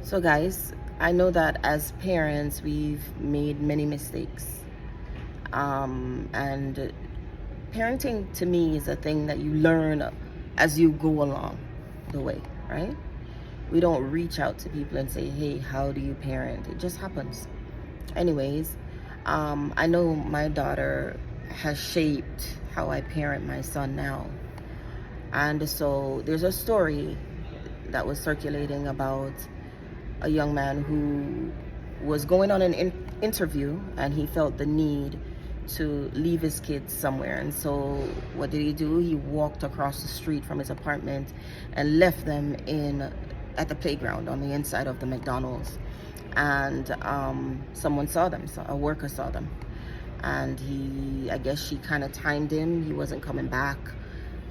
So, guys, I know that as parents, we've made many mistakes. And parenting to me is a thing that you learn as you go along the way, right? We don't reach out to people and say, hey, how do you parent? It just happens. Anyways, I know my daughter has shaped how I parent my son now. And so there's a story that was circulating about a young man who was going on an interview, and he felt the need to leave his kids somewhere. And so what did he do? He walked across the street from his apartment and left them at the playground on the inside of the McDonald's. And someone saw them, so a worker saw them, and I guess she kind of timed him. He wasn't coming back,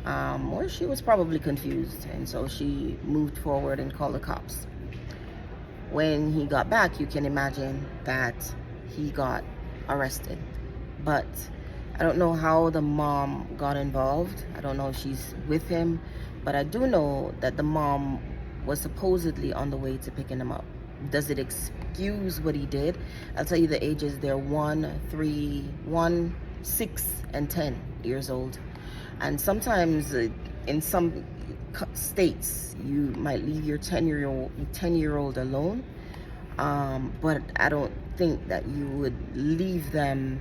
or she was probably confused, and so she moved forward and called the cops. When he got back, you can imagine that he got arrested. But I don't know how the mom got involved. I don't know if she's with him, but I do know that the mom was supposedly on the way to picking him up. Does it excuse what he did? I'll tell you the ages. They're 1, 3, 1, 6, and 10 years old. And sometimes in some states, you might leave your 10-year-old alone, but I don't think that you would leave them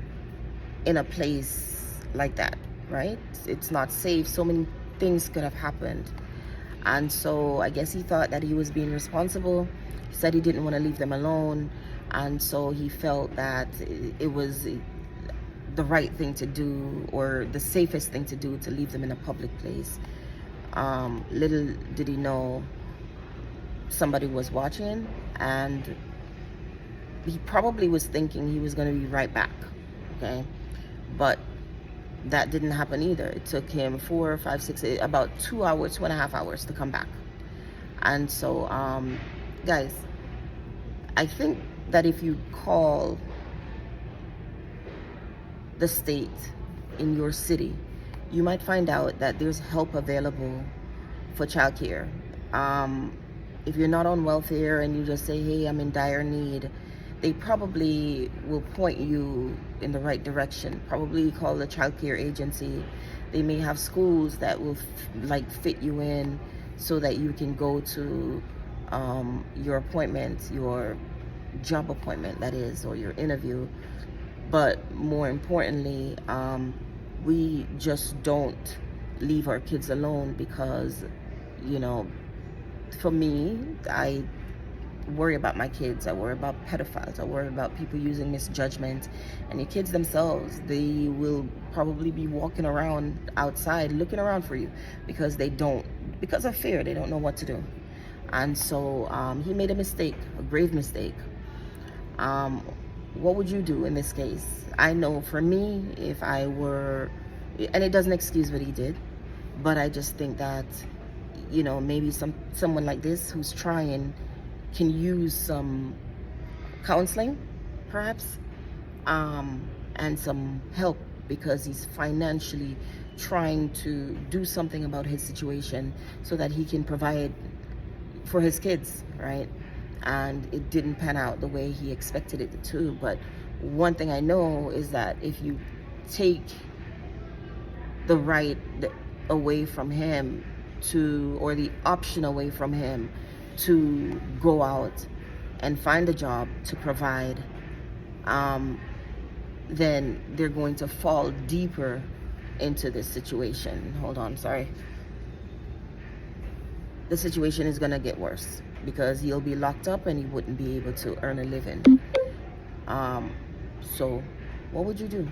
in a place like that, right? It's not safe. So many things could have happened, and so I guess he thought that he was being responsible. He said he didn't want to leave them alone, and so he felt that it was the right thing to do, or the safest thing to do, to leave them in a public place. Little did he know somebody was watching, and he probably was thinking he was going to be right back, okay? But that didn't happen either. It took him 4, 5, 6, about 2 hours, 2.5 hours to come back. And so, guys, I think that if you call the state in your city, you might find out that there's help available for childcare. If you're not on welfare and you just say, hey, I'm in dire need, they probably will point you in the right direction. Probably call the childcare agency. They may have schools that will fit you in so that you can go to your appointment, your job appointment, that is, or your interview. But more importantly, we just don't leave our kids alone because, for me, I worry about my kids. I worry about pedophiles. I worry about people using misjudgment. And your kids themselves, they will probably be walking around outside looking around for you because because of fear, they don't know what to do. And so he made a mistake, a grave mistake. What would you do in this case? I know for me, if I were, and it doesn't excuse what he did, but I just think that, maybe someone like this who's trying can use some counseling, perhaps, and some help, because he's financially trying to do something about his situation so that he can provide for his kids, right? And it didn't pan out the way he expected it to. But one thing I know is that if you take the right away from him or the option away from him to go out and find a job to provide, then they're going to fall deeper into this situation. Hold on, sorry. The situation is going to get worse because he'll be locked up and he wouldn't be able to earn a living. So what would you do?